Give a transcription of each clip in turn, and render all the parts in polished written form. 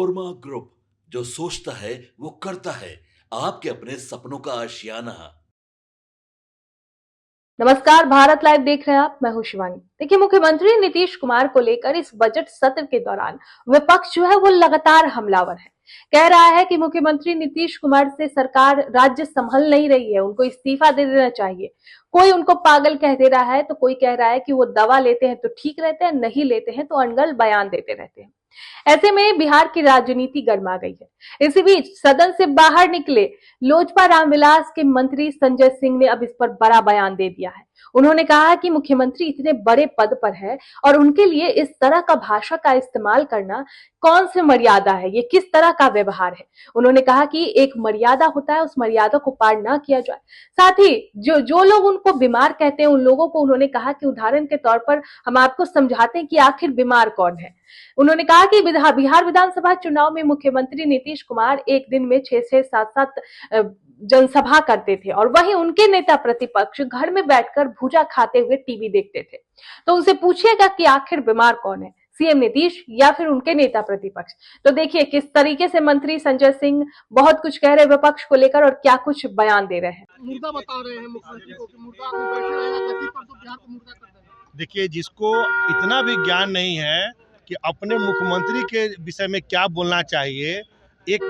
Panorama group, जो सोचता है वो करता है। आपके अपने सपनों का आशियाना। नमस्कार, भारत लाइव देख रहे हैं आप। मैं हूं शिवानी। देखिए, मुख्यमंत्री नीतीश कुमार को लेकर इस बजट सत्र के दौरान विपक्ष जो है वो लगातार हमलावर है। कह रहा है कि मुख्यमंत्री नीतीश कुमार से सरकार राज्य संभल नहीं रही है, उनको इस्तीफा दे देना चाहिए। कोई उनको पागल कह दे रहा है तो कोई कह रहा है कि वो दवा लेते हैं तो ठीक रहते हैं, नहीं लेते हैं तो अनगढ़ बयान देते रहते हैं। ऐसे में बिहार की राजनीति गर्मा गई है। इसी बीच सदन से बाहर निकले लोजपा रामविलास के मंत्री संजय सिंह ने अब इस पर बड़ा बयान दे दिया है। उन्होंने कहा कि मुख्यमंत्री इतने बड़े पद पर है और उनके लिए इस तरह का भाषा का इस्तेमाल करना कौन सी मर्यादा है, ये किस तरह का व्यवहार है। उन्होंने कहा कि एक मर्यादा होता है, उस मर्यादा को पार ना किया जाए। साथ ही जो जो लोग उनको बीमार कहते हैं, उन लोगों को उन्होंने कहा कि उदाहरण के तौर पर हम आपको समझाते हैं कि आखिर बीमार कौन है। उन्होंने कहा कि बिहार विधानसभा चुनाव में मुख्यमंत्री नीतीश कुमार एक दिन में 6-6, 7-7 जनसभा करते थे और वहीं उनके नेता प्रतिपक्ष घर में बैठकर भूजा खाते हुए टीवी देखते थे। तो उनसे पूछिएगा कि आखिर बीमार कौन है, सीएम नीतीश या फिर उनके नेता प्रतिपक्ष। तो देखिए किस तरीके से मंत्री संजय सिंह बहुत कुछ कह रहे विपक्ष को लेकर और क्या कुछ बयान दे रहे हैं। मुर्दा बता रहे हैं मुख्यमंत्री को कि मुर्दा को बैठे रहेगा, गद्दी पर तो बिहार को मुर्दा कर देगा। देखिए, जिसको इतना भी ज्ञान नहीं है कि अपने मुख्यमंत्री के विषय में क्या बोलना चाहिए, एक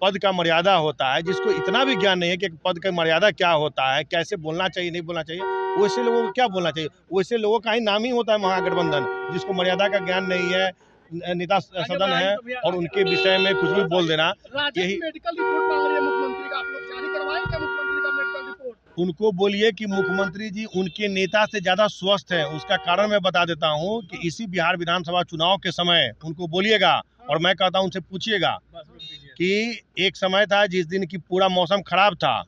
पद का मर्यादा होता है। जिसको इतना भी ज्ञान नहीं है कि एक पद का मर्यादा क्या होता है, कैसे बोलना चाहिए, नहीं बोलना चाहिए, वैसे लोगों को क्या बोलना चाहिए। वैसे लोगों का ही नाम ही होता है महागठबंधन। जिसको मर्यादा का ज्ञान नहीं है, नेता सदन है और उनके विषय में कुछ भी बोल देना। यही मेडिकल रिपोर्ट मांग रही है मुख्यमंत्री का, आप लोग जारी करवाएंगे मुख्यमंत्री का मेडिकल रिपोर्ट? उनको बोलिए कि मुख्यमंत्री जी उनके नेता से ज्यादा स्वस्थ हैं। उसका कारण मैं बता देता हूं कि इसी बिहार विधानसभा चुनाव के समय उनको बोलिएगा और मैं कहता हूं उनसे पूछिएगा कि एक समय था जिस दिन की पूरा मौसम खराब था,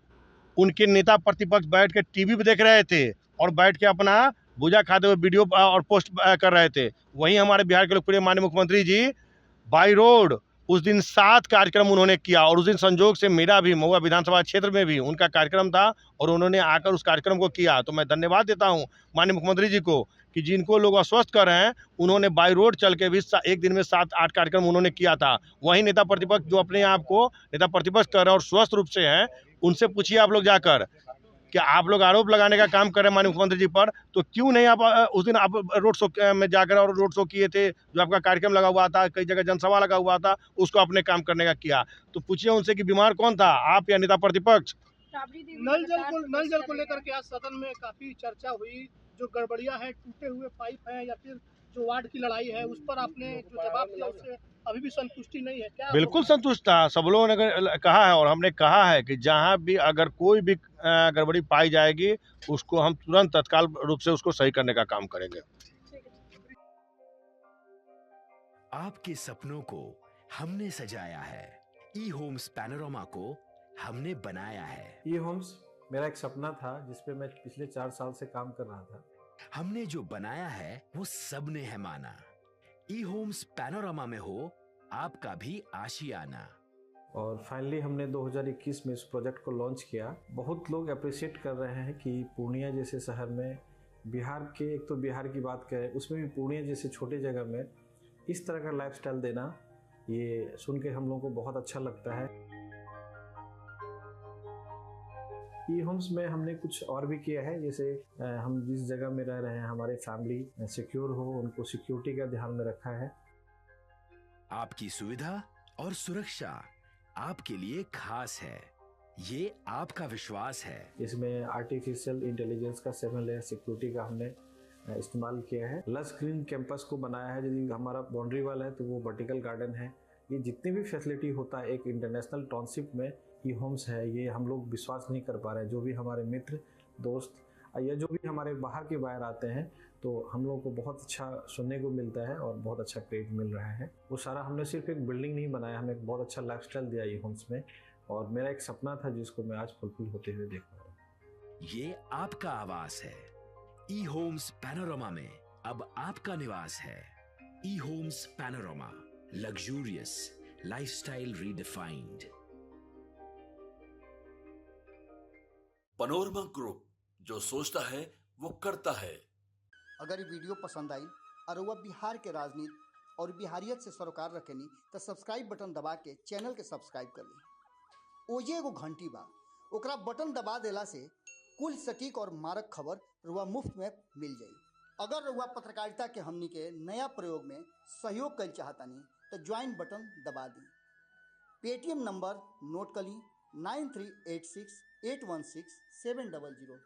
उनके नेता प्रतिपक्ष बैठ के टीवी पे देख रहे थे और बैठ के अपना भुजा खाते हुए वीडियो और पोस्ट कर रहे थे। वहीं हमारे बिहार के लोकप्रिय माननीय मुख्यमंत्री जी बाई रोड उस दिन 7 कार्यक्रम उन्होंने किया और उस दिन संजोग से मेरा भी महुआ विधानसभा क्षेत्र में भी उनका कार्यक्रम था और उन्होंने आकर उस कार्यक्रम को किया। तो मैं धन्यवाद देता हूं माननीय मुख्यमंत्री जी को कि जिनको लोग अस्वस्थ कर रहे हैं, उन्होंने बाई रोड चल के भी एक दिन में 7-8 कार्यक्रम उन्होंने किया था। वहीं नेता प्रतिपक्ष जो अपने आप को नेता प्रतिपक्ष कर रहे हैं और स्वस्थ रूप से हैं, उनसे पूछिए आप लोग जाकर कि आप लोग आरोप लगाने का काम कर रहे हैं माननीय मुख्यमंत्री जी पर, तो क्यों नहीं आप उस दिन आप रोड शो में जाकर और रोड शो किए थे। जो आपका कार्यक्रम लगा हुआ था, कई जगह जनसभा लगा हुआ था, उसको अपने काम करने का किया। तो पूछिए उनसे कि बीमार कौन था, आप या नेता प्रतिपक्ष। नल जल को लेकर के आज सदन में काफी चर्चा हुई। जो गड़बड़ियां हैं, टूटे हुए पाइप हैं या फिर जो वार्ड की लड़ाई है, उस पर आपने जो जवाब दिया उससे अभी भी संतुष्टि नहीं है क्या? बिल्कुल संतुष्ट था। सब लोगों ने कहा है और हमने कहा है कि जहां भी अगर कोई भी गड़बड़ी पाई जाएगी, उसको हम तुरंत तत्काल रूप से उसको सही करने का काम करेंगे। आपके सपनों को हमने सजाया है, ई होम्स पैनोरमा को हमने बनाया है। ई होम्स मेरा एक सपना था जिसपे मैं पिछले 4 साल से काम कर रहा था। हमने जो बनाया है वो सबने है माना। ई होम्स पैनोरमा में हो आपका भी आशियाना। और फाइनली हमने 2021 में इस प्रोजेक्ट को लॉन्च किया। बहुत लोग अप्रिशिएट कर रहे हैं कि पूर्णिया जैसे शहर में, बिहार के, एक तो बिहार की बात करें उसमें भी पूर्णिया जैसे छोटे जगह में इस तरह का लाइफस्टाइल देना, ये सुन के हम लोगों को बहुत अच्छा लगता है। ई होम्स में हमने कुछ और भी किया है, जैसे हम जिस जगह में रह रहे हैं हमारे फैमिली सिक्योर हो, उनको सिक्योरिटी का ध्यान में रखा है। आपकी सुविधा और सुरक्षा आपके लिए खास है, ये आपका विश्वास है। इसमें आर्टिफिशियल इंटेलिजेंस का 7 लेयर सिक्योरिटी का हमने इस्तेमाल किया है। लस ग्रीन कैंपस को बनाया है। यदि हमारा बाउंड्री वाल है तो वो वर्टिकल गार्डन है। ये जितनी भी फैसिलिटी होता है एक इंटरनेशनल टाउनशिप में, ई होम्स है। ये हम लोग विश्वास नहीं कर पा रहे हैं। जो भी हमारे मित्र दोस्त या जो भी हमारे बाहर के बाहर आते हैं, तो हम लोगों को बहुत अच्छा सुनने को मिलता है और बहुत अच्छा क्रेडिट मिल रहा है। वो सारा हमने सिर्फ एक बिल्डिंग नहीं बनाया, हमें एक बहुत अच्छा लाइफस्टाइल दिया ई होम्स में, और मेरा एक सपना था जिसको मैं आज फुलफिल होते हुए देख रहा हूँ। ये आपका आवास है। ई होम्स पैनोरमा में अब आपका निवास है। E homes Panorama, luxurious lifestyle redefined. Panorama group, जो सोचता है वो करता है। अगर ये वीडियो पसंद आई और वह बिहार के राजनीति और बिहारियत से सरोकार रखेनी तो सब्सक्राइब बटन दबा के चैनल के सब्सक्राइब कर ली। ओजे एगो घंटी बा, ओकरा बटन दबा देला से कुल सटीक और मारक खबर रुआ मुफ्त में मिल जाई। अगर रुआ पत्रकारिता के हमनी के नया प्रयोग में सहयोग कर चाहतानी तो ज्वाइन बटन दबा दी। पेटीएम नंबर नोट कर ली 9386816700।